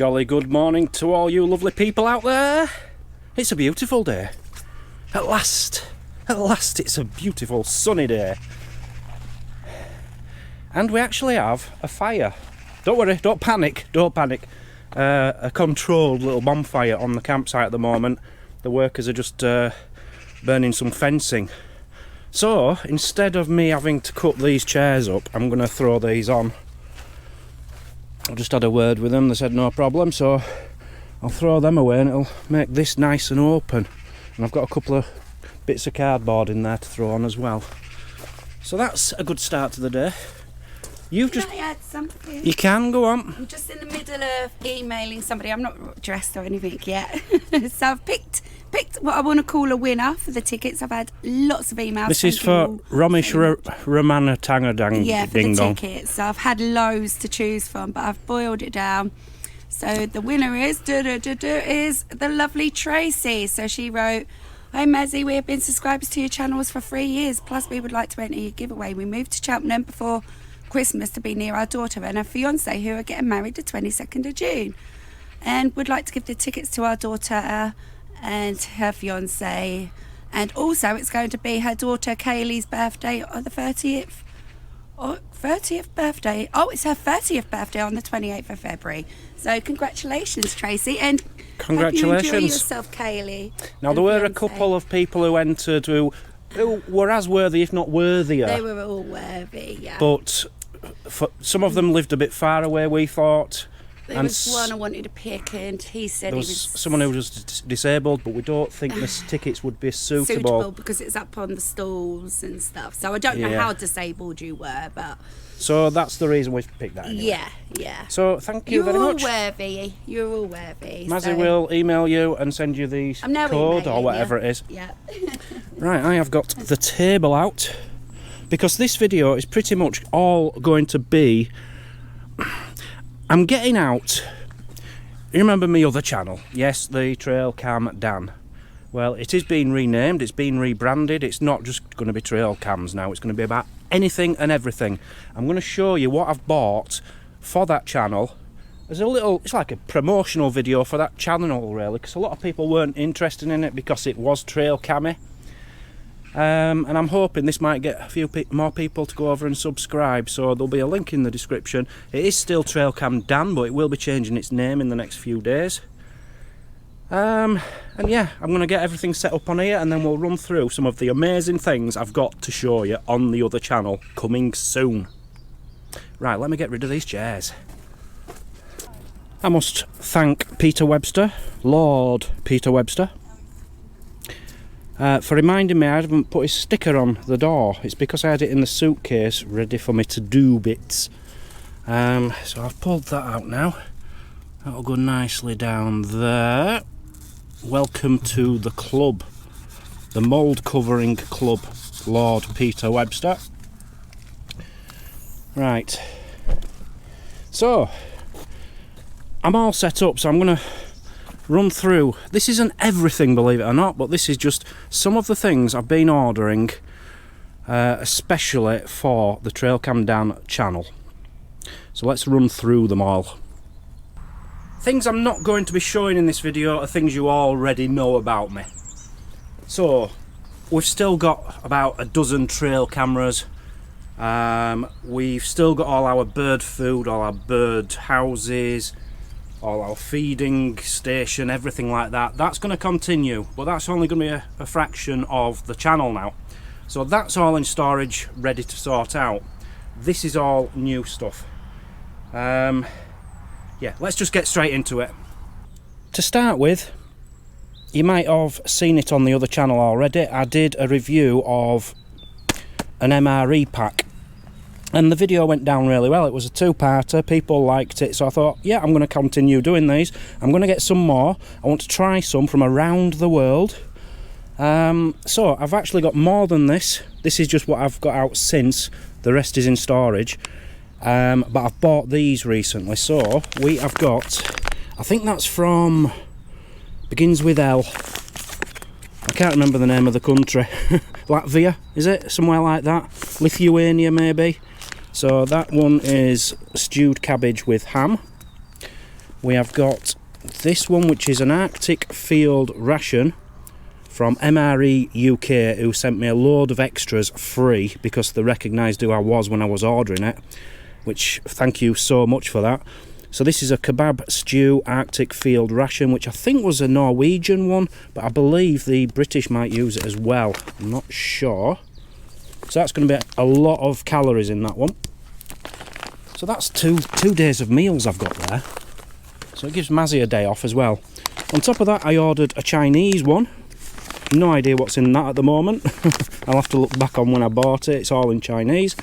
Jolly good morning to all you lovely people out there. It's a beautiful day. At last it's a beautiful sunny day. And we actually have a fire. Don't worry, don't panic. A controlled little bonfire on the campsite at the moment. The workers are just burning some fencing. So, instead of me having to cut these chairs up, I'm going to throw these on. I just had a word with them, they said no problem, so I'll throw them away and it'll make this nice and open. And I've got a couple of bits of cardboard in there to throw on as well. So that's a good start to the day. Can I add something? You can, go on. I'm just in the middle of emailing somebody. I'm not dressed or anything yet. So I've picked what I want to call a winner for the tickets. I've had lots of emails. This is for Romish Ramana Tangadang. Yeah, for the tickets. So I've had loads to choose from, but I've boiled it down. So the winner is the lovely Tracy. So she wrote, "Hi Mazzy, we have been subscribers to your channels for 3 years. Plus we would like to enter your giveaway. We moved to Cheltenham before Christmas to be near our daughter and her fiance, who are getting married the 22nd of June, and would like to give the tickets to our daughter and her fiance, and also it's going to be her daughter Kaylee's birthday on the 30th birthday. Oh, it's her 30th birthday on the 28th of February. So congratulations, Tracy, and congratulations. Hope you enjoy yourself, Kaylee. Now there were a couple of people who entered who were as worthy, if not worthier. They were all worthy, yeah. But some of them lived a bit far away, we thought. There was one I wanted to pick, and he said there was someone who was disabled, but we don't think the tickets would be suitable because it's up on the stalls and stuff. So I don't know how disabled you were, but so that's the reason we picked that. Anyway. Yeah. So thank you very much. You're all worthy. Mazzy will email you and send you the code or whatever it is. Yeah. Right, I have got the table out because this video is pretty much all going to be. I'm getting out. You remember my other channel? Yes, the Trail Cam Dan. Well, it is being renamed, it's been rebranded. It's not just going to be trail cams now, it's going to be about anything and everything. I'm going to show you what I've bought for that channel. There's it's like a promotional video for that channel really, because a lot of people weren't interested in it because it was trail cammy. And I'm hoping this might get a few more people to go over and subscribe, so there'll be a link in the description. It is still Trailcam Dan, but it will be changing its name in the next few days. And yeah, I'm going to get everything set up on here and then we'll run through some of the amazing things I've got to show you on the other channel coming soon. Right, let me get rid of these chairs. I must thank Peter Webster, Lord Peter Webster, for reminding me I haven't put his sticker on the door. It's because I had it in the suitcase ready for me to do bits. So I've pulled that out now. That'll go nicely down there. Welcome to the club, the mould covering club, Lord Peter Webster. Right, so I'm all set up, so I'm going to run through. This isn't everything, believe it or not, but this is just some of the things I've been ordering especially for the Trailcam Dan channel. So let's run through them all. Things I'm not going to be showing in this video are things you already know about me. So we've still got about a dozen trail cameras. We've still got all our bird food, all our bird houses, all our feeding station, everything like that. That's going to continue, but that's only going to be a fraction of the channel now. So that's all in storage, ready to sort out. This is all new stuff. Yeah, let's just get straight into it. To start with, you might have seen it on the other channel already. I did a review of an MRE pack. And the video went down really well. It was a two-parter, people liked it, so I thought, yeah, I'm going to continue doing these. I'm going to get some more. I want to try some from around the world. So I've actually got more than this. This is just what I've got out since. The rest is in storage. But I've bought these recently. So we have got, I think that's from, begins with L. I can't remember the name of the country. Latvia, is it? Somewhere like that. Lithuania, maybe. So that one is stewed cabbage with ham. We have got this one, which is an Arctic field ration from MRE UK, who sent me a load of extras free because they recognised who I was when I was ordering it, which thank you so much for that. So this is a kebab stew Arctic field ration, which I think was a Norwegian one, but I believe the British might use it as well. I'm not sure. So that's going to be a lot of calories in that one. So that's two days of meals I've got there. So it gives Mazzy a day off as well. On top of that, I ordered a Chinese one. No idea what's in that at the moment. I'll have to look back on when I bought it. It's all in Chinese.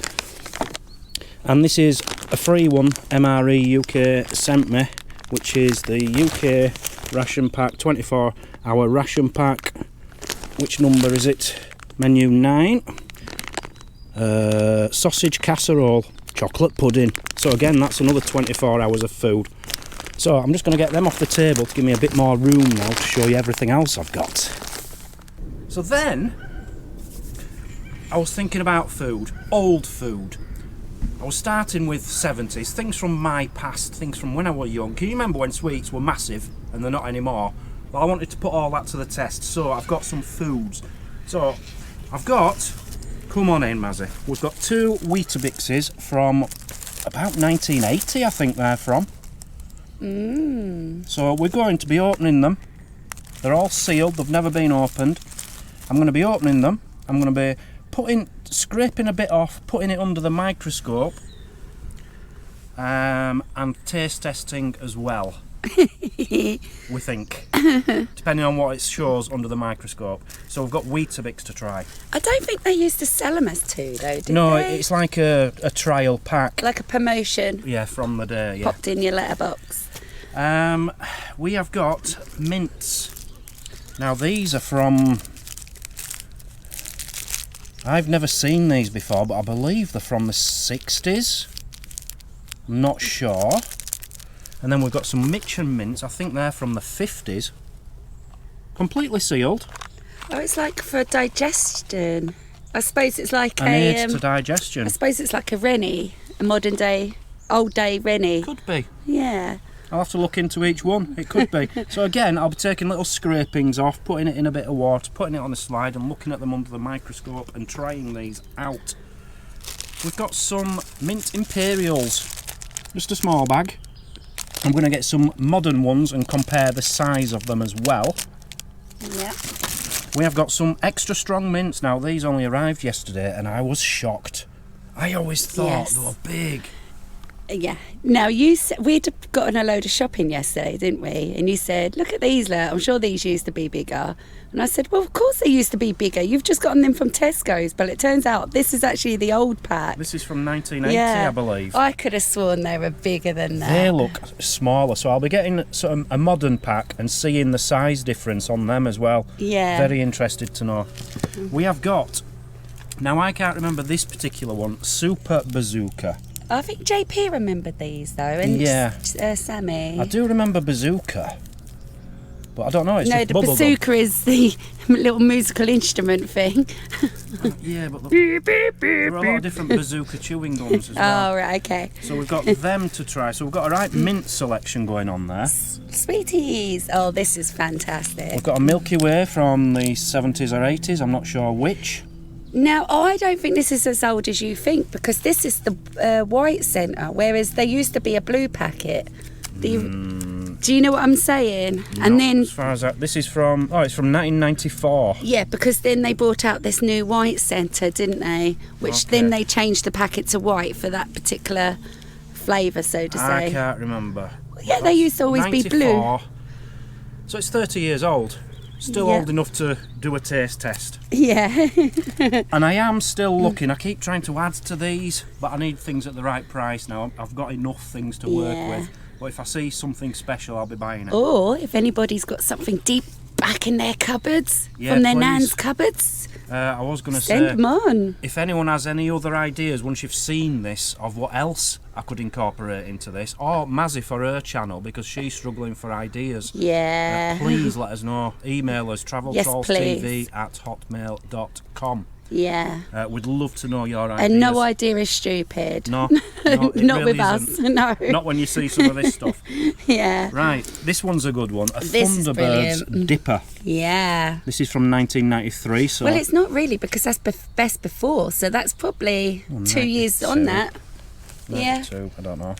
And this is a free one MRE UK sent me, which is the UK ration pack, 24-hour ration pack. Which number is it? Menu 9. Sausage casserole, chocolate pudding. So again, that's another 24 hours of food. So I'm just going to get them off the table to give me a bit more room now to show you everything else I've got. So then, I was thinking about food, old food. I was starting with 70s, things from my past, things from when I was young. Can you remember when sweets were massive and they're not anymore? Well, I wanted to put all that to the test, so I've got some foods. So, I've got, come on in, Mazzy. We've got 2 Weetabixes from about 1980, I think they're from. So we're going to be opening them. They're all sealed, they've never been opened. I'm going to be opening them. I'm going to be scraping a bit off, putting it under the microscope, and taste testing as well. We think, depending on what it shows under the microscope. So we've got Weetabix to try. I don't think they used to sell them as 2 though, did No, they? it's like a trial pack. Like a promotion. Yeah, from the day. Yeah. Popped in your letterbox. We have got mints. Now these are from, I've never seen these before, but I believe they're from the 60s. I'm not sure. And then we've got some Mitchin mints. I think they're from the 50s. Completely sealed. Oh, it's like for digestion. I suppose it's like An aid to digestion. I suppose it's like a Rennie, a modern day, old day Rennie. Could be. Yeah. I'll have to look into each one. It could be. So again, I'll be taking little scrapings off, putting it in a bit of water, putting it on a slide and looking at them under the microscope and trying these out. We've got some mint imperials. Just a small bag. I'm going to get some modern ones and compare the size of them as well. Yeah. We have got some extra strong mints. Now these only arrived yesterday and I was shocked. I always thought they were big. Yeah. Now we'd gotten a load of shopping yesterday, didn't we? And you said, "Look at these, look. I'm sure these used to be bigger." And I said, "Well, of course they used to be bigger. You've just gotten them from Tesco's." But it turns out this is actually the old pack. This is from 1980, I believe. I could have sworn they were bigger than that. They look smaller, so I'll be getting sort of a modern pack and seeing the size difference on them as well. Yeah. Very interested to know. We have got, now I can't remember this particular one, Super Bazooka. I think JP remembered these though, and Sammy. I do remember Bazooka, but I don't know. It's no, just the bubble bazooka is the little musical instrument thing. Yeah, but there are a lot of different bazooka chewing gums as well. Oh, right, okay. So we've got them to try. So we've got a right mint selection going on there. Sweeties. Oh, this is fantastic. We've got a Milky Way from the 70s or 80s. I'm not sure which. Now, I don't think this is as old as you think, because this is the white centre, whereas there used to be a blue packet. Do you know what I'm saying? And then, as far as that, this is from, it's from 1994. Yeah, because then they brought out this new white centre, didn't they? Which then they changed the packet to white for that particular flavour, so to say. I can't remember. Yeah, they used to always 94. be blue. So it's 30 years old. Still old enough to do a taste test. Yeah. And I am still looking. I keep trying to add to these, but I need things at the right price now. I've got enough things to work with. But if I see something special, I'll be buying it. Or if anybody's got something deep back in their cupboards, from their nan's cupboards, I was going to say, send them on. If anyone has any other ideas once you've seen this of what else I could incorporate into this, or Mazzy for her channel, because she's struggling for ideas, Yeah. please let us know. Email us traveltrollstv@hotmail.com. Yeah. We'd love to know your ideas. And no idea is stupid. No, it Not really with us, isn't. no. Not when you see some of this stuff. Yeah. Right, this one's a good one. A This is Thunderbird's brilliant. Dipper. Yeah. This is from 1993. So Well, it's not really, because that's best before, so that's probably 2 years on that. Yeah. 92, I don't know.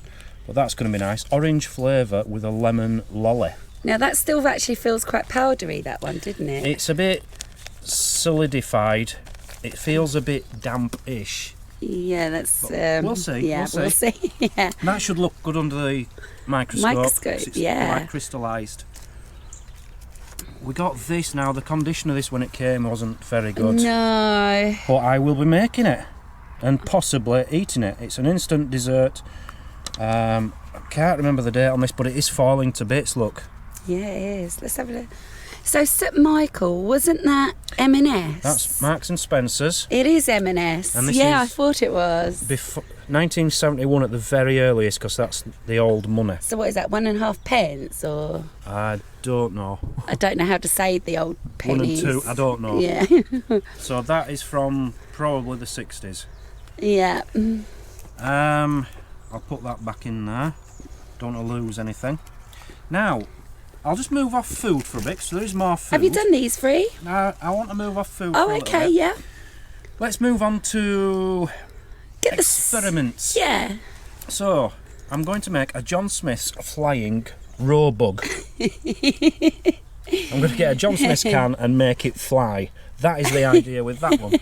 But that's going to be nice. Orange flavour with a lemon lolly. Now that still actually feels quite powdery, that one, didn't it? It's a bit solidified. It feels a bit damp-ish. Yeah, that's... we'll see. Yeah, we'll see. Yeah. That should look good under the microscope. Microscope, 'cause it's yeah. quite crystallised. We got this now. The condition of this when it came wasn't very good. No. But I will be making it and possibly eating it. It's an instant dessert. I can't remember the date on this, but it is falling to bits, look. Yeah, it is. Let's have a look. So St Michael, wasn't that M&S? That's Marks and Spencer's. It is M&S. And this Yeah, I is thought it was. Before 1971 at the very earliest, because that's the old money. So what is that, 1.5 pence, or? I don't know. I don't know how to say the old pennies. 1 and 2, I don't know. Yeah. So that is from probably the 60s. Yeah. I'll put that back in there. Don't want to lose anything. Now, I'll just move off food for a bit, so there is more food. Have you done these three? No, I want to move off food for a Oh, little okay, bit. yeah. Let's move on to Get the experiments. Yeah. So, I'm going to make a John Smith's flying row bug. I'm going to get a John Smith's can and make it fly. That is the idea with that one.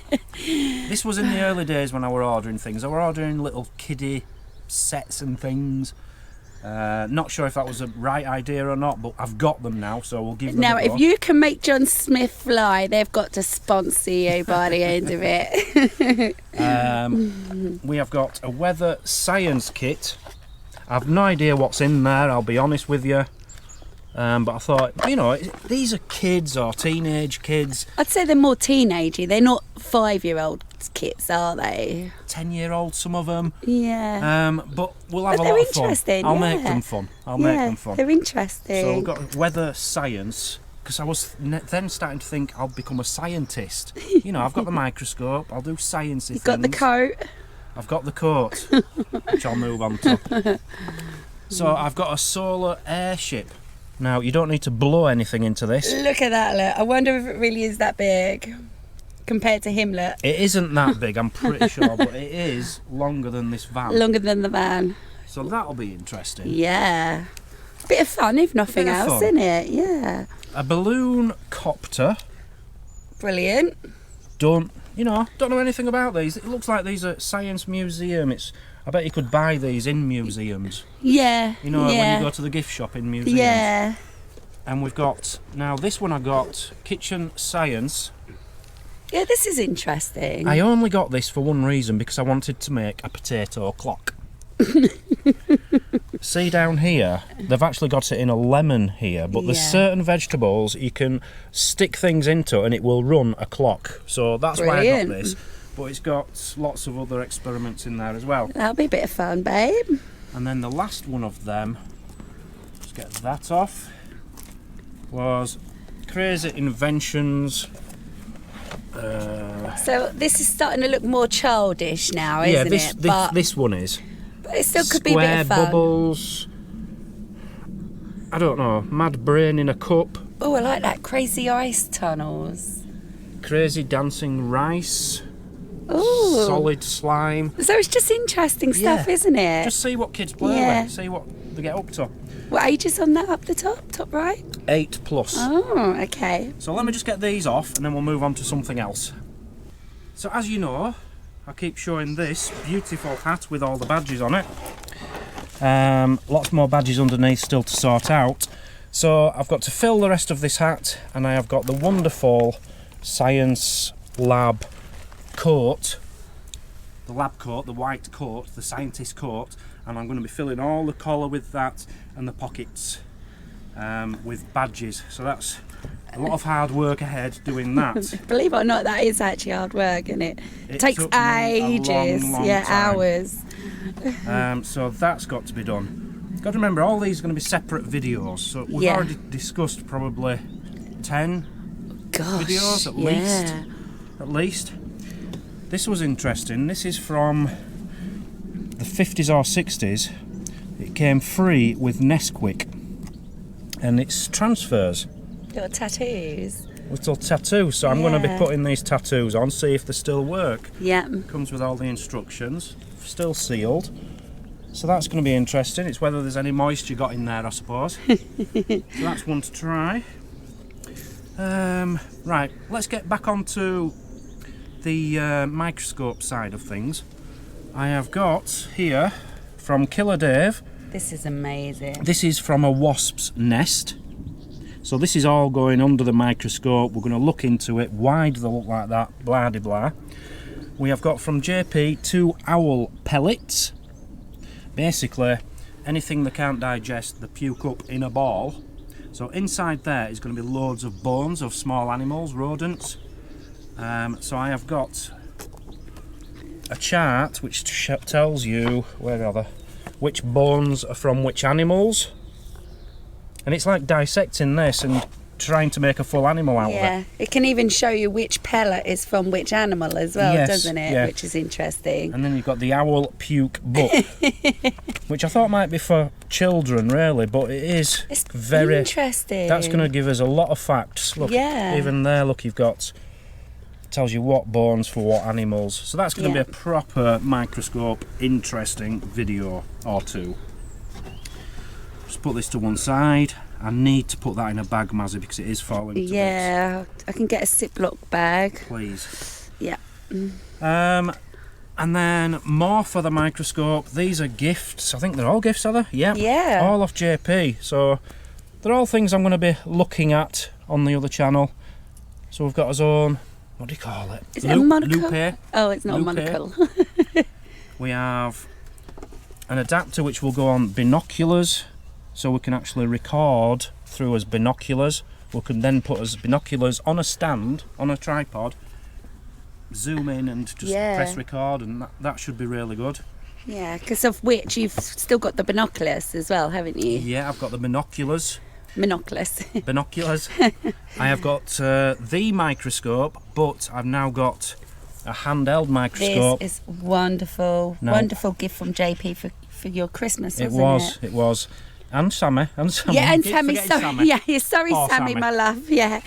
This was in the early days when I were ordering things. I were ordering little kiddie sets and things. Not sure if that was a right idea or not, but I've got them now, so we'll give them Now, a go. if you can make John Smith fly, they've got to sponsor you by the end of it. We have got a weather science kit. I've no idea what's in there, I'll be honest with you. But I thought, you know, these are kids or teenage kids. I'd say they're more teenagey. They're not 5-year-old kids, are they? 10-year-old, some of them. Yeah. But we'll have But a they're lot of fun. interesting, I'll yeah. make them fun. I'll make them fun. They're interesting. So we've got weather science, because I was then starting to think I'll become a scientist. You know, I've got the microscope, I'll do sciencey things. You've got the coat. I've got the coat, which I'll move on to. So I've got a solar airship. Now, you don't need to blow anything into this. Look at that, look. I wonder if it really is that big compared to him, look. It isn't that big, I'm pretty sure, but it is longer than this van. Longer than the van. So that'll be interesting. Yeah. Bit of fun, if nothing Bit of else, fun. isn't it? Yeah. A balloon copter. Brilliant. Don't know anything about these. It looks like these are science museum. I bet you could buy these in museums. Yeah. You know, yeah. when you go to the gift shop in museums. Yeah. And we've got, now this one I got, kitchen science. Yeah, this is interesting. I only got this for one reason, because I wanted to make a potato clock. See down here, they've actually got it in a lemon here, but there's Yeah. certain vegetables you can stick things into and it will run a clock. So that's why I Brilliant. got this. But it's got lots of other experiments in there as well. That'll be a bit of fun, babe. And then the last one of them, let's get that off, was Crazy Inventions. So this is starting to look more childish now, isn't it? But this one is. it still could be a bit Square of fun. bubbles. I don't know. Mad brain in a cup. Oh, I like that. Crazy ice tunnels. Crazy dancing rice. Ooh. Solid slime. So it's just interesting stuff, Yeah. isn't it? Just see what kids play Yeah. with. See what they get up to. What age is on that up the top right? 8+. Oh, okay. So let me just get these off and then we'll move on to something else. So as you know, I keep showing this beautiful hat with all the badges on it. Lots more badges underneath still to sort out. So I've got to fill the rest of this hat, and I have got the wonderful science lab coat. The lab coat, the white coat, the scientist coat, and I'm going to be filling all the collar with that and the pockets with badges. So that's a lot of hard work ahead doing that. Believe it or not, that is actually hard work, isn't it? It Takes took me a ages. long Yeah, time. hours. So that's got to be done. Got to remember, all these are going to be separate videos. So we've Yeah. already discussed probably 10 Gosh. videos yeah. at least. This was interesting. This is from the 50s or 60s. It came free with Nesquik, and it's transfers. Little tattoos. Little tattoos. So I'm going to be putting these tattoos on, see if they still work. Yeah. Comes with all the instructions. Still sealed. So that's going to be interesting. It's whether there's any moisture got in there, I suppose. So that's one to try. Right, let's get back onto the microscope side of things. I have got here from Killer Dave. This is amazing. This is from a wasp's nest. So this is all going under the microscope. We're going to look into it. Why do they look like that? Blah de blah. We have got from JP 2 owl pellets. Basically, anything they can't digest, they puke up in a ball. So inside there is going to be loads of bones of small animals, rodents. So I have got a chart which tells you, where are they, which bones are from which animals. And it's like dissecting this and trying to make a full animal out of it. Yeah, it can even show you which pellet is from which animal as well, Yes, doesn't it? yeah. Which is interesting. And then you've got the owl puke book, which I thought might be for children really, but it is It's very interesting. That's going to give us a lot of facts. Look, Yeah. even there, look, you've got, tells you what bones for what animals. So that's going to be a proper microscope interesting video or two. Just put this to one side. I need to put that in a bag, Mazzy, because it is falling to bits. Yeah, I can get a Ziploc bag. Please. Yeah. And then more for the microscope. These are gifts. I think they're all gifts, are they? Yeah. Yeah. All off JP. So they're all things I'm going to be looking at on the other channel. So we've got our own, what do you call it? Is it a monocle? Loupe. Oh, it's not Loupe. a monocle. We have an adapter which will go on binoculars, so we can actually record through as binoculars. We can then put as binoculars on a stand, on a tripod, zoom in and just press record, and that should be really good. Yeah, because of which you've still got the binoculars as well, haven't you? Yeah, I've got the binoculars. Binoculars. Binoculars. I have got the microscope, but I've now got a handheld microscope. This is wonderful. No. Wonderful gift from JP for your Christmas, It wasn't was, it was. And Sammy. Yeah, and Keep Sammy, forgetting sorry. Sammy. Yeah, sorry, Poor Sammy, Sammy. my love. Yeah.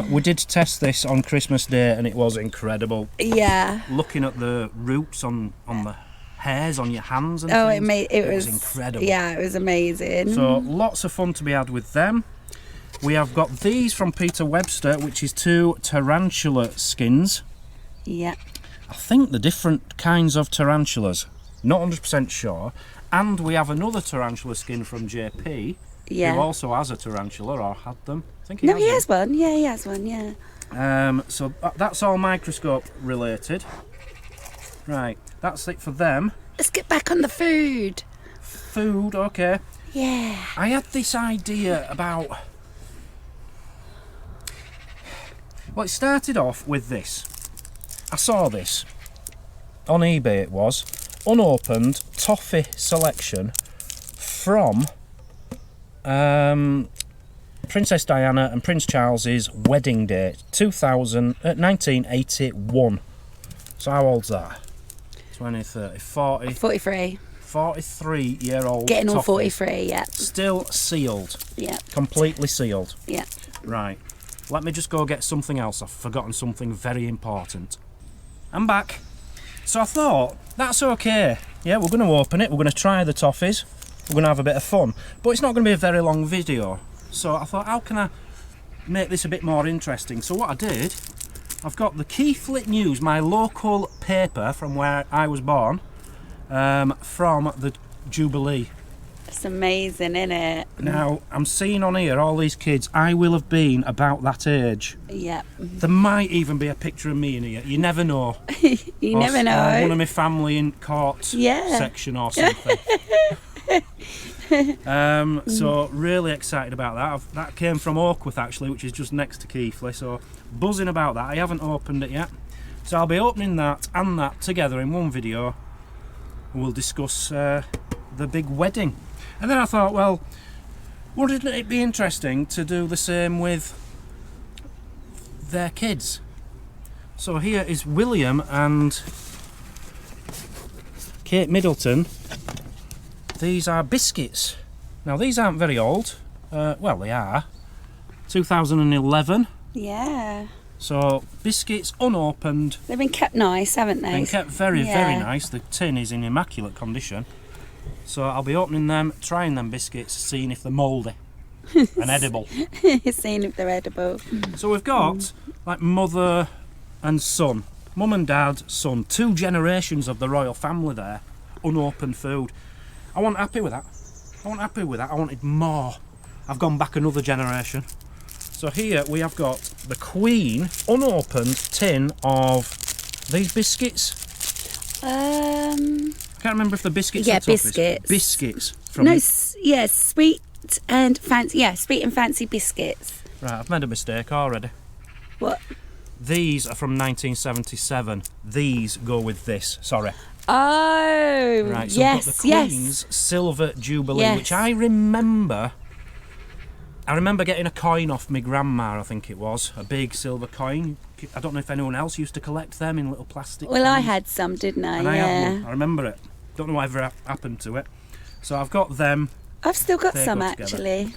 We did test this on Christmas Day and it was incredible. Yeah. Looking at the roots on the hairs on your hands and Oh, things, it was incredible. Yeah, it was amazing. So lots of fun to be had with them. We have got these from Peter Webster, which is 2 tarantula skins. Yeah. I think they're different kinds of tarantulas. Not 100% sure. And we have another tarantula skin from JP, Yeah. who also has a tarantula, or had them. I think No, he has one. Yeah, he has one. Yeah. So that's all microscope related. Right, that's it for them. Let's get back on the food. Food, okay. Yeah. I had this idea about... Well, it started off with this. I saw this. On eBay it was. Unopened toffee selection from Princess Diana and Prince Charles's wedding date, 1981. So how old's that? 20, 30, 40, 43. 43-year-old Getting all toffee. 43, yeah. Still sealed. Yeah. Completely sealed. Yeah. Right. Let me just go get something else. I've forgotten something very important. I'm back. So I thought, that's okay. Yeah, we're going to open it. We're going to try the toffees. We're going to have a bit of fun. But it's not going to be a very long video. So I thought, how can I make this a bit more interesting? So what I did, I've got the Keighley News, my local paper from where I was born, from the Jubilee. It's amazing, isn't it? Now, I'm seeing on here all these kids. I will have been about that age. Yeah. There might even be a picture of me in here. You never know. You never know. Or one of my family in court section or something. So really excited about that. That came from Oakworth actually, which is just next to Keighley. So buzzing about that. I haven't opened it yet. So I'll be opening that and that together in one video. We'll discuss the big wedding. And then I thought, well, wouldn't it be interesting to do the same with their kids? So here is William and Kate Middleton. These are biscuits. Now these aren't very old. Well, they are. 2011. Yeah. So biscuits unopened. They've been kept nice, haven't they? Been kept very, very nice. The tin is in immaculate condition. So I'll be opening them, trying them biscuits, seeing if they're mouldy and edible. Seeing if they're edible. So we've got like mother and son, mum and dad, son, 2 generations of the royal family there, unopened food. I wasn't happy with that. I wanted more. I've gone back another generation. So here we have got the Queen unopened tin of these biscuits. I can't remember if the biscuits are biscuits. Biscuits. Sweet and fancy. Yeah, sweet and fancy biscuits. Right, I've made a mistake already. What? These are from 1977. These go with this. Sorry. Oh, right. So yes, we've got the Queen's Silver Jubilee, which I remember. I remember getting a coin off my grandma, I think it was, a big silver coin. I don't know if anyone else used to collect them in little plastic Well, things. I had some, didn't I? And I had one. I remember it. Don't know whatever happened to it. So I've got them. I've still got They some, go actually.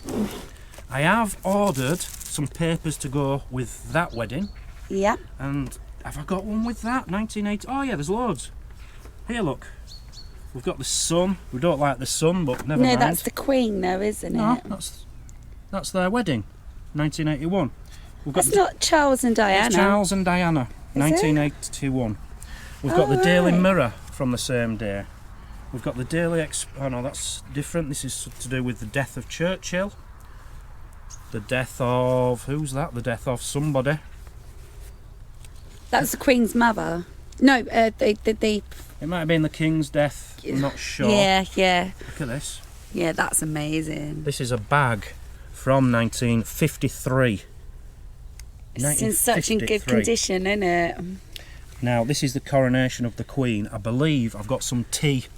I have ordered some papers to go with that wedding. Yeah. And have I got one with that? 1980. Oh, yeah, there's loads. Here, look. We've got the sun. We don't like the sun, but never mind. No, that's the Queen, though, isn't it? That's their wedding, 1981. That's not Charles and Diana. It's Charles and Diana, 1981. We've got the Daily Mirror from the same day. We've got the Daily oh no, that's different. This is to do with the death of Churchill. The death of, who's that? The death of somebody. That's the Queen's mother. No, the It might have been the King's death, I'm not sure. Yeah. Look at this. Yeah, that's amazing. This is a bag from 1953. It's in such in good condition, isn't it? Now, this is the coronation of the Queen. I believe I've got some tea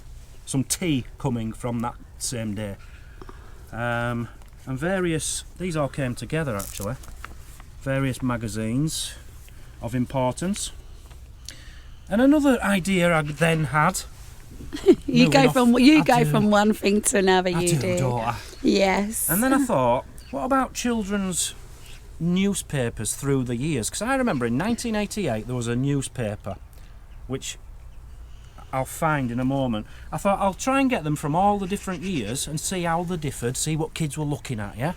coming from that same day. And various, these all came together actually. Various magazines of importance. And another idea I then had. You go from one thing to another. You do. Daughter. Yes. And then I thought, what about children's newspapers through the years? Because I remember in 1988 there was a newspaper, which I'll find in a moment. I thought I'll try and get them from all the different years and see how they differed, see what kids were looking at, yeah?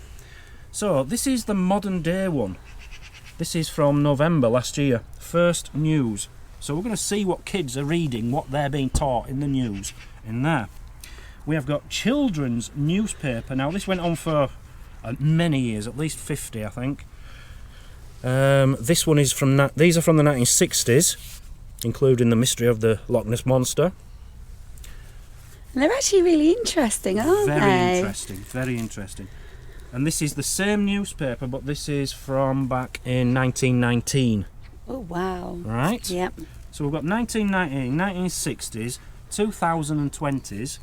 So this is the modern day one. This is from November last year, first news. So we're going to see what kids are reading, what they're being taught in the news in there. We have got children's newspaper. Now this went on for many years, at least 50 I think. This one is from, these are from the 1960s, including The Mystery of the Loch Ness Monster. And they're actually really interesting, aren't they? Very interesting. And this is the same newspaper, but this is from back in 1919. Oh wow. Right? Yep. So we've got 1919, 1960s, 2020s.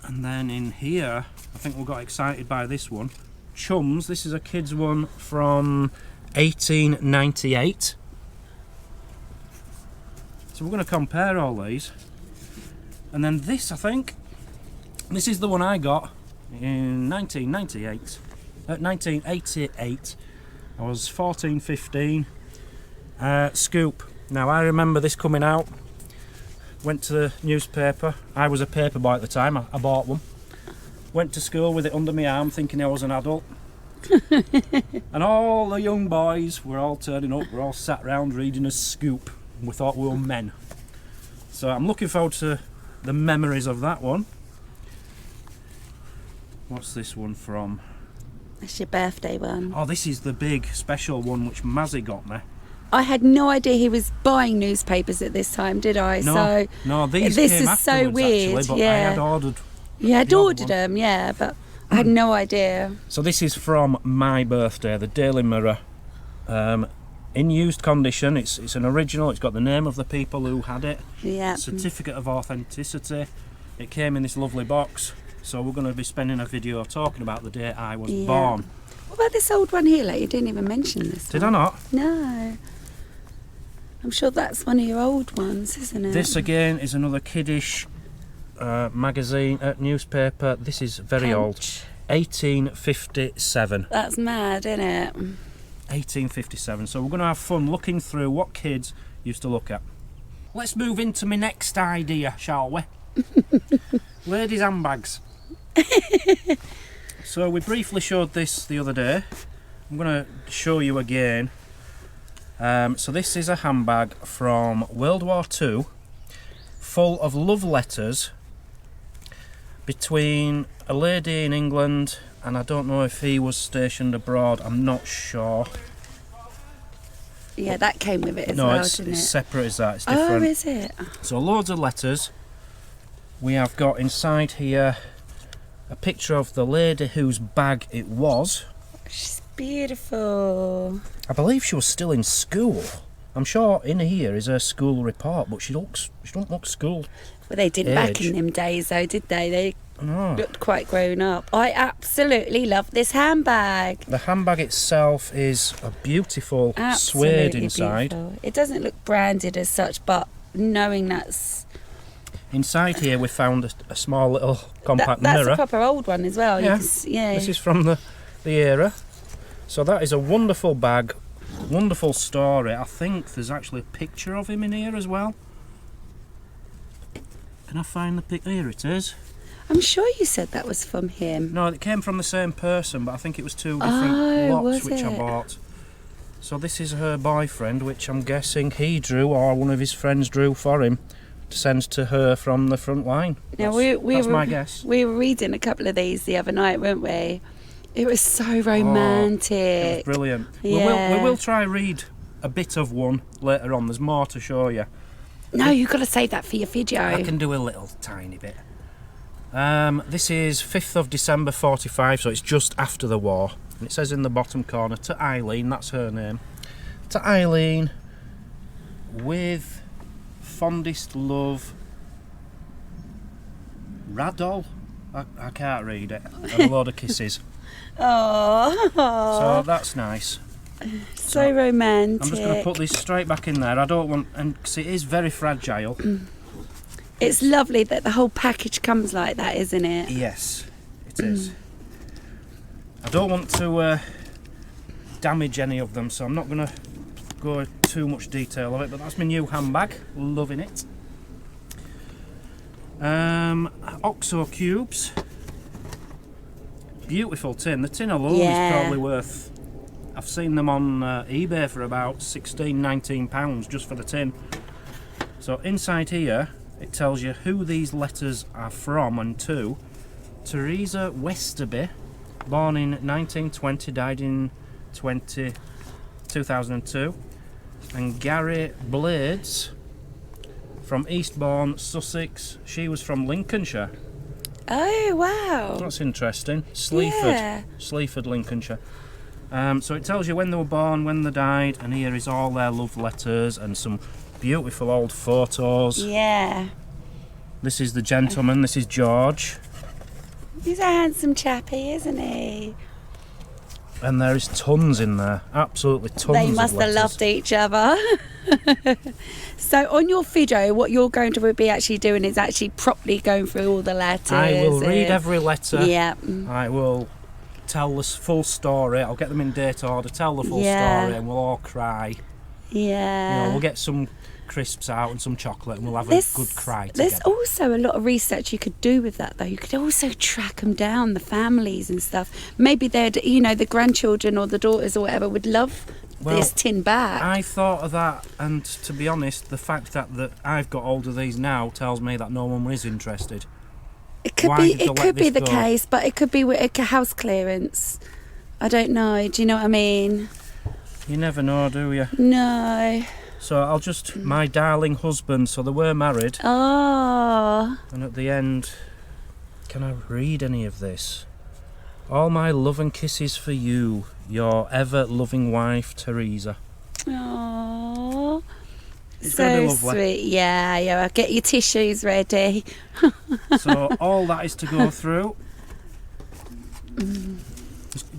And then in here, I think we got excited by this one. Chums, this is a kid's one from 1898. So we're going to compare all these. And then this, I think, this is the one I got in 1988. I was 14, 15. Scoop. Now I remember this coming out. Went to the newspaper. I was a paper boy at the time. I bought one. Went to school with it under my arm thinking I was an adult. And all the young boys were all turning up. We're all sat round reading a Scoop. And we thought we were men. So I'm looking forward to the memories of that one. What's this one from? That's your birthday one. Oh, this is the big special one which Mazzy got me. I had no idea he was buying newspapers at this time, did I? No, these this came is so weird. Actually, but yeah, I had ordered. You had ordered them, yeah, but I had no idea. So this is from my birthday, the Daily Mirror, in used condition. It's an original. It's got the name of the people who had it. Yeah. Certificate of authenticity. It came in this lovely box. So we're going to be spending a video talking about the day I was born. What about this old one here? Like, you didn't even mention this Did one. I not? No. I'm sure that's one of your old ones, isn't it? This again is another kiddish magazine, newspaper. This is very old. 1857. That's mad, isn't it? 1857. So we're going to have fun looking through what kids used to look at. Let's move into my next idea, shall we? Ladies' handbags. So we briefly showed this the other day. I'm going to show you again. So this is a handbag from World War II, full of love letters between a lady in England, and I don't know if he was stationed abroad, I'm not sure. Yeah, that came with it as No, well, it's didn't it? separate as that, it's different. Oh, is it? So loads of letters. We have got inside here a picture of the lady whose bag it was. She's beautiful. I believe she was still in school. I'm sure in here is her school report, but she don't look school. Well, they didn't back age. in them days, though, did they? They No. looked quite grown up. I absolutely love this handbag. The handbag itself is a beautiful Absolutely suede inside. beautiful. It doesn't look branded as such, but knowing that's Inside here we found a small little compact that's mirror. a proper old one as well. Yeah. Yeah. This is from the era. So that is a wonderful bag, wonderful story. I think there's actually a picture of him in here as well. Can I find the picture? Here it is. I'm sure you said that was from him. No, it came from the same person, but I think it was two different Oh, lots was which I it? bought. So this is her boyfriend, which I'm guessing he drew, or one of his friends drew for him, to send to her from the front line. Now, That's my guess. We were reading a couple of these the other night, weren't we? It was so romantic. It was brilliant. Yeah. We will try read a bit of one later on. There's more to show you. No, you've got to save that for your video. I can do a little tiny bit. This is 5th of December 45, so it's just after the war. And it says in the bottom corner, to Eileen, that's her name. To Eileen, with fondest love, Radol. I can't read it. And a load of kisses. Oh, So that's nice. so romantic. I'm just going to put this straight back in there. I don't want, and because it is very fragile. It's lovely that the whole package comes like that, isn't it? Yes, it is. I don't want to damage any of them, so I'm not going to go too much detail of it. But that's my new handbag. Loving it. Oxo cubes. Beautiful tin. The tin alone is probably worth. I've seen them on eBay for about £16-19 just for the tin. So inside here it tells you who these letters are from and to. Teresa Westerby, born in 1920, died in 2002. And Gary Blades, from Eastbourne, Sussex. She was from Lincolnshire. Oh, wow. That's interesting. Sleaford, Yeah. Sleaford, Lincolnshire. So it tells you when they were born, when they died, and here is all their love letters and some beautiful old photos. Yeah. This is the gentleman, this is George. He's a handsome chappy, isn't he? And there is tons in there, absolutely tons They of must have letters. loved each other. So on your video, what you're going to be actually doing is actually properly going through all the letters. I will read every letter. Yeah. I will tell the full story. I'll get them in date order, tell the full Yeah. story, and we'll all cry. Yeah. We'll get some crisps out and some chocolate, and we'll have a good cry together. There's also a lot of research you could do with that, though. You could also track them down, the families and stuff. Maybe they'd, the grandchildren or the daughters or whatever would love this tin bag. I thought of that, and to be honest, the fact that I've got hold of these now tells me that no one is interested. It could Why be. did they It let could be this the go? case, but it could be with a house clearance. I don't know. Do you know what I mean? You never know, do you? No. So I'll just, my darling husband, so they were married, Oh. and at the end, can I read any of this? All my love and kisses for you, your ever loving wife, Teresa. Oh. It's gonna be So lovely. sweet. Yeah. I'll get your tissues ready. So all that is to go through.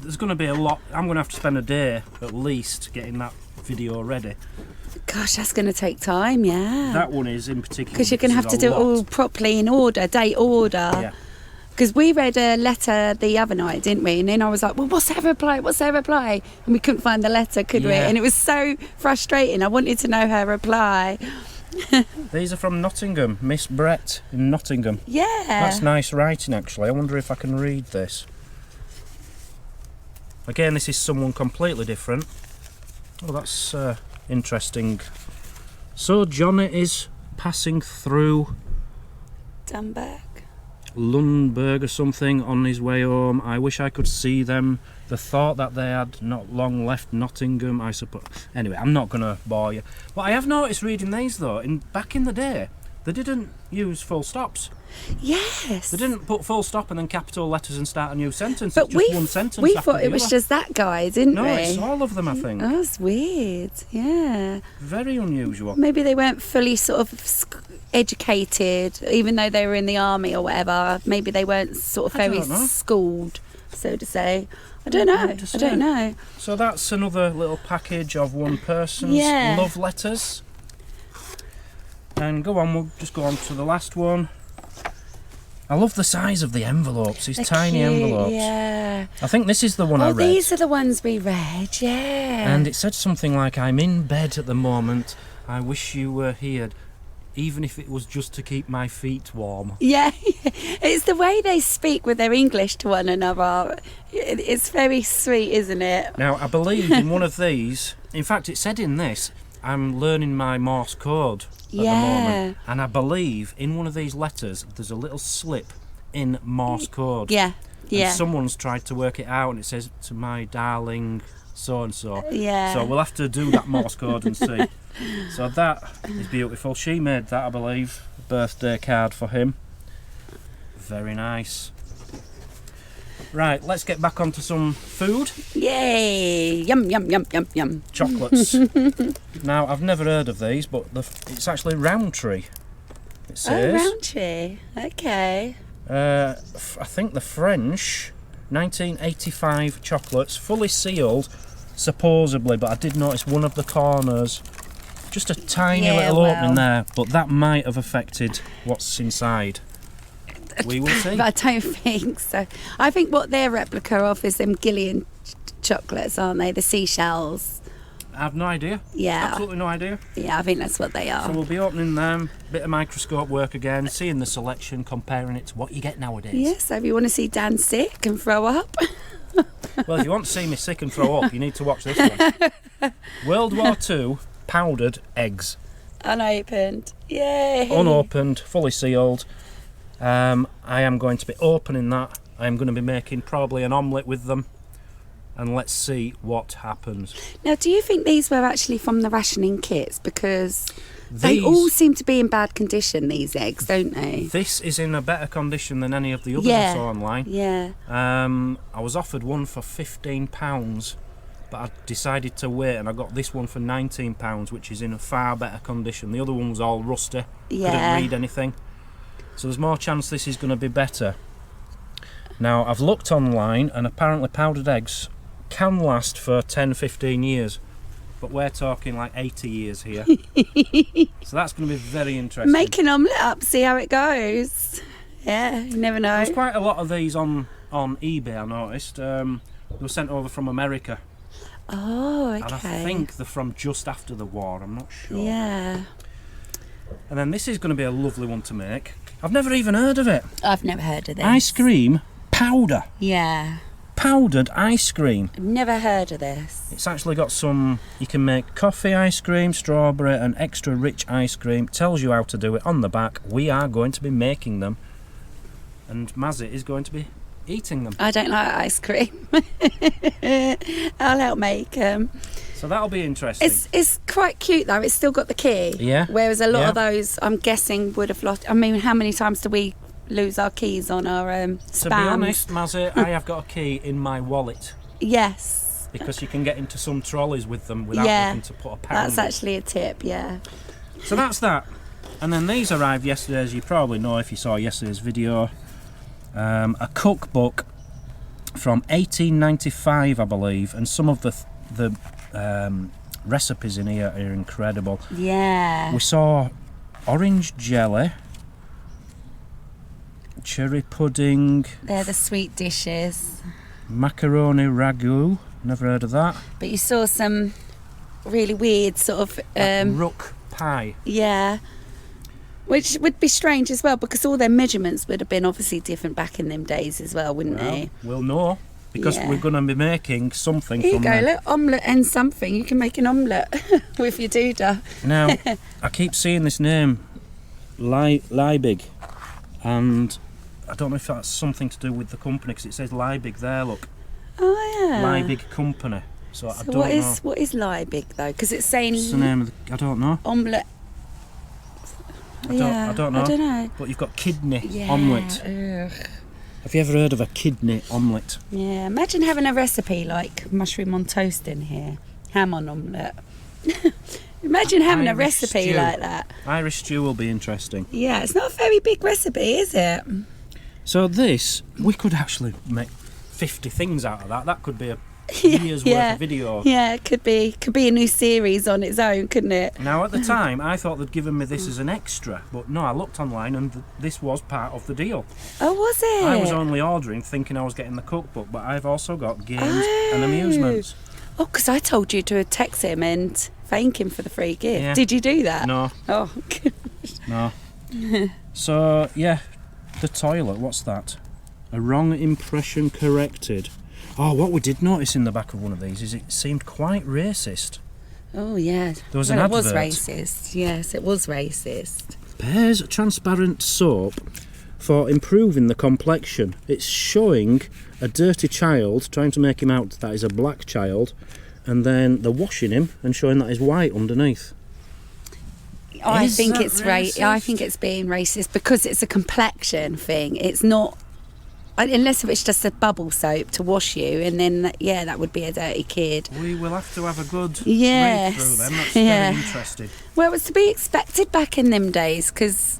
there's going to be a lot. I'm going to have to spend a day at least getting that video ready. Gosh, that's going to take time, yeah. That one is in particular. Because you're going to have to do it all properly in order, date order. Yeah. Because we read a letter the other night, didn't we? And then I was like, well, what's their reply? What's their reply? And we couldn't find the letter, could we? Yeah. And it was so frustrating. I wanted to know her reply. These are from Nottingham, Miss Brett in Nottingham. Yeah. That's nice writing, actually. I wonder if I can read this. Again, this is someone completely different. Oh, that's interesting. So Johnny is passing through Dunberg. Lundberg or something on his way home. I wish I could see them. The thought that they had not long left Nottingham, I suppose. Anyway, I'm not going to bore you. But I have noticed reading these, though, back in the day, they didn't use full stops. Yes. They didn't put full stop and then capital letters and start a new sentence. But it's just one sentence. we after thought the it was other. just that guy, didn't we? No, it's all of them, I think. Oh, that's weird. Yeah. Very unusual. Maybe they weren't fully sort of educated, even though they were in the army or whatever. Maybe they weren't sort of very don't know. schooled, so to say. I don't know. I don't know. So that's another little package of one person's Yeah. love letters. And go on, we'll just go on to the last one. I love the size of the envelopes, these They're tiny cute, envelopes. Yeah. I think this is the one I Oh, read. these are the ones we read, yeah. And it said something like, I'm in bed at the moment. I wish you were here, even if it was just to keep my feet warm. Yeah, it's the way they speak with their English to one another. It's very sweet, isn't it? Now, I believe in one of these, in fact, it said in this, I'm learning my Morse code at the moment. And I believe in one of these letters, there's a little slip in Morse code. Yeah, yeah. And someone's tried to work it out, and it says, to my darling so-and-so. Yeah. So we'll have to do that Morse code and see. So that is beautiful. She made that, I believe, a birthday card for him. Very nice. Right, let's get back onto some food. Yay! Yum, yum, yum, yum, yum. Chocolates. Now, I've never heard of these, but it's actually Roundtree. It says. Oh, Roundtree. Okay. I think the French 1985 chocolates, fully sealed, supposedly, but I did notice one of the corners, just a tiny little opening there, but that might have affected what's inside. We will see. But I don't think so. I think what they're replica of is them Gillian chocolates, aren't they? The seashells. I have no idea. Yeah. Absolutely no idea. Yeah, I think that's what they are. So we'll be opening them, bit of microscope work again, seeing the selection, comparing it to what you get nowadays. Yes, so if you want to see Dan sick and throw up. Well, if you want to see me sick and throw up, you need to watch this one. World War II powdered eggs. Unopened. Yay! Unopened, fully sealed. I am going to be opening that. I am going to be making probably an omelette with them. And let's see what happens. Now, do you think these were actually from the rationing kits? Because they These- all seem to be in bad condition, these eggs, don't they? This is in a better condition than any of the others Yeah. I saw online. Yeah. I was offered one for £15, but I decided to wait, and I got this one for £19, which is in a far better condition. The other one was all rusty, Yeah. couldn't read anything. So there's more chance this is going to be better. Now, I've looked online, and apparently powdered eggs can last for 10-15 years, but we're talking like 80 years here. So that's going to be very interesting. Make an omelette up, see how it goes. Yeah, you never know. There's quite a lot of these on eBay, I noticed. They were sent over from America, Oh, and I okay. think they're from just after the war, I'm not sure. Yeah. And then this is going to be a lovely one to make. I've never even heard of it. I've never heard of this. Ice cream powder. Yeah. Powdered ice cream. I've never heard of this. It's actually got some, you can make coffee ice cream, strawberry and extra rich ice cream. Tells you how to do it on the back. We are going to be making them, and Mazzy is going to be eating them. I don't like ice cream. I'll help make them. So that'll be interesting. It's quite cute though. It's still got the key. Yeah. Whereas a lot Yeah. of those, I'm guessing, would have lost. I mean, how many times do we lose our keys on our spams? To be honest, Mazzy, I have got a key in my wallet, Yes. because you can get into some trolleys with them without Yeah. having to put a pound That's in. actually a tip. Yeah. So that's that. And then these arrived yesterday, as you probably know if you saw yesterday's video. A cookbook from 1895, I believe, and some of the recipes in here are incredible. Yeah. We saw orange jelly, cherry pudding. They're the sweet dishes. Macaroni ragu, never heard of that. But you saw some really weird sort of... rook pie. Yeah. Which would be strange as well, because all their measurements would have been obviously different back in them days as well, wouldn't they? We'll know, because we're going to be making something Here from you go, there. look, omelette and something. You can make an omelette with your doodah. Now, I keep seeing this name, Liebig, and I don't know if that's something to do with the company, because it says Liebig there, look. Oh, yeah. Liebig Company. So I don't know. What is Liebig, though? Because it's saying... What's the name of the... I don't know. Omelette. I don't know. I don't know. But you've got kidney omelette. Ugh. Have you ever heard of a kidney omelette? Yeah, imagine having a recipe like mushroom on toast in here. Ham on omelette. Imagine having a recipe stew. like that. Irish stew will be interesting. Yeah, it's not a very big recipe, is it? So this, we could actually make 50 things out of that. That could be a year's worth of video. Yeah, it could be a new series on its own, couldn't it? Now at the time I thought they'd given me this as an extra, but no, I looked online and this was part of the deal. Oh, was it? I was only ordering thinking I was getting the cookbook, but I've also got games and amusements. Oh, because I told you to text him and thank him for the free gift. Yeah. Did you do that? No. Oh, No. So yeah, the toilet, what's that? A wrong impression corrected. Oh, what we did notice in the back of one of these is it seemed quite racist. Oh, yeah. There was an advert. It was racist. Yes, it was racist. Pears transparent soap for improving the complexion. It's showing a dirty child, trying to make him out that he's a black child, and then they're washing him and showing that he's white underneath. I think racist? I think it's being racist because it's a complexion thing. It's not... Unless if it's just a bubble soap to wash you, and then, that would be a dirty kid. We will have to have a good Yes. read through them. That's very interesting. Well, it was to be expected back in them days, because...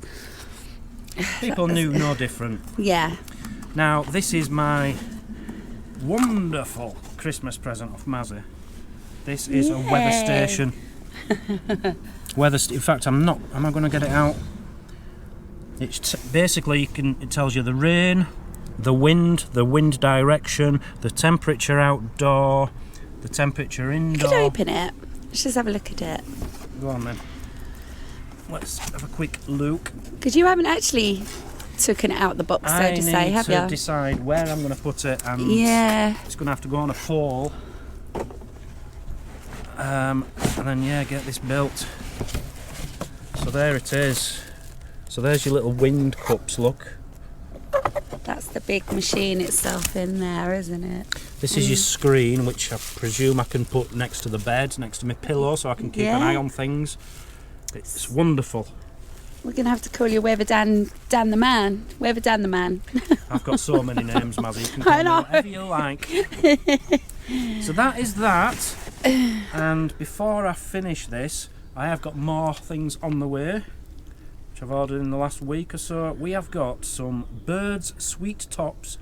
People knew no different. Yeah. Now, this is my wonderful Christmas present off Mazzy. This is a weather station. In fact, am I going to get it out? It's basically, it tells you the rain, the wind direction, the temperature outdoor, the temperature indoor. Could I open it? Let's just have a look at it. Go on then. Let's have a quick look. Because you haven't actually taken it out the box, so to say, have you? I need to decide where I'm going to put it, and it's going to have to go on a pole. And then get this built. So there it is. So there's your little wind cups, look. That's the big machine itself in there, isn't it? This is your screen, which I presume I can put next to the bed, next to my pillow, so I can keep an eye on things. It's wonderful. We're going to have to call you Weather Dan the Man. Weather Dan the Man. I've got so many names, Mazzy. You can call me whatever you like. So that is that. And before I finish this, I have got more things on the way, which I've ordered in the last week or so. We have got some Bird's Sweet Tops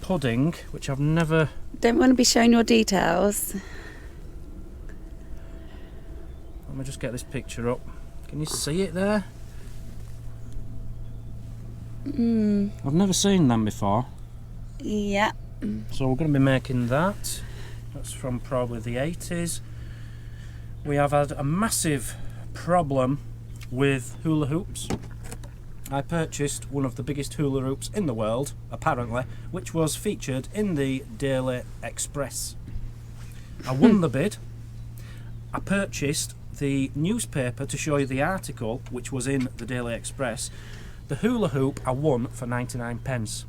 pudding, which I've never... Don't want to be showing your details. Let me just get this picture up. Can you see it there? I've never seen them before. Yeah. So we're going to be making that. That's from probably the 80s. We have had a massive problem with hula hoops. I purchased one of the biggest hula hoops in the world, apparently, which was featured in the Daily Express. I won the bid. I purchased the newspaper to show you the article, which was in the Daily Express. The hula hoop I won for 99 pence.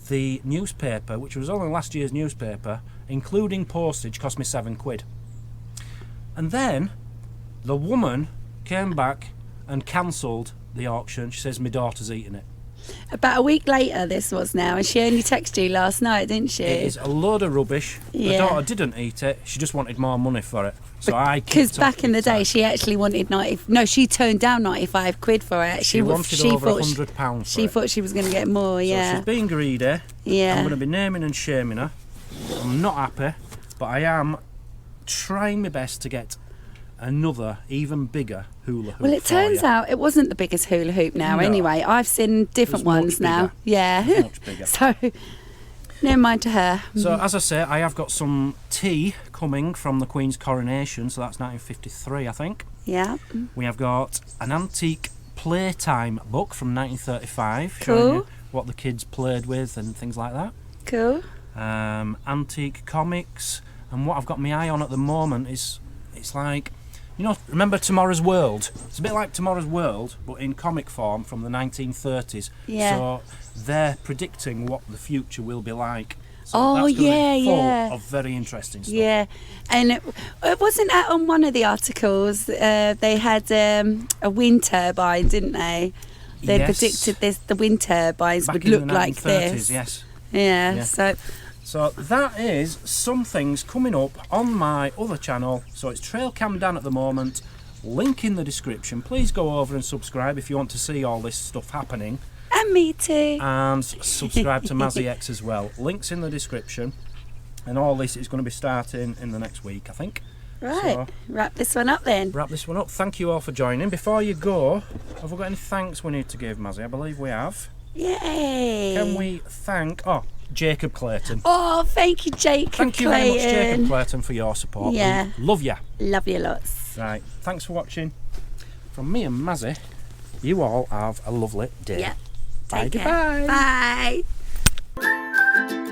The newspaper, which was only last year's newspaper, including postage, cost me £7. And then the woman came back and cancelled the auction. She says my daughter's eating it. About a week later this was now, and she only texted you last night, didn't she? It is a load of rubbish. Yeah. The daughter didn't eat it, she just wanted more money for it. So I Because kicked back off in the big day, time. she actually wanted 90. No, she turned down 95 quid for it. She wanted over thought £100 she thought she was going to get more. So Yeah. she's being greedy. Yeah. I'm going to be naming and shaming her. I'm not happy, but I am trying my best to get another, even bigger hula hoop. Well, it for turns you. out it wasn't the biggest hula hoop now. No. Anyway, I've seen different It was much ones now. bigger. Yeah. It was much bigger. So, never mind to her. So as I say, I have got some tea coming from the Queen's coronation, so that's 1953, I think. Yeah. We have got an antique playtime book from 1935, Cool. showing you what the kids played with and things like that. Cool. Antique comics, and what I've got my eye on at the moment is, it's like, you know, remember Tomorrow's World? It's a bit like Tomorrow's World, but in comic form from the 1930s. Yeah. So they're predicting what the future will be like. So Oh, that's gonna yeah, be full yeah. of very interesting stuff. Yeah, and it wasn't that on one of the articles. They had a wind turbine, didn't they? They Yes. predicted the wind turbines Back would in look the like 1930s, this. yes. Yeah, Yeah. so So that is some things coming up on my other channel. So it's Trail Cam Dan at the moment. Link in the description. Please go over and subscribe if you want to see all this stuff happening. and me too. And subscribe to Mazzy X as well. Links in the description. And all this is going to be starting in the next week, I think. Right, So wrap this one up then. wrap this one up. Thank you all for joining. Before you go, have we got any thanks we need to give, Mazzy? I believe we have. Yay! Can we thank... Oh, Jacob Clayton. Oh, thank you, Jacob Thank you very much, Clayton. Jacob Clayton, for your support. Yeah. We love you. Love you lots. Right, thanks for watching. From me and Mazzy, you all have a lovely day. Yeah. Bye. Take care. Goodbye. Bye.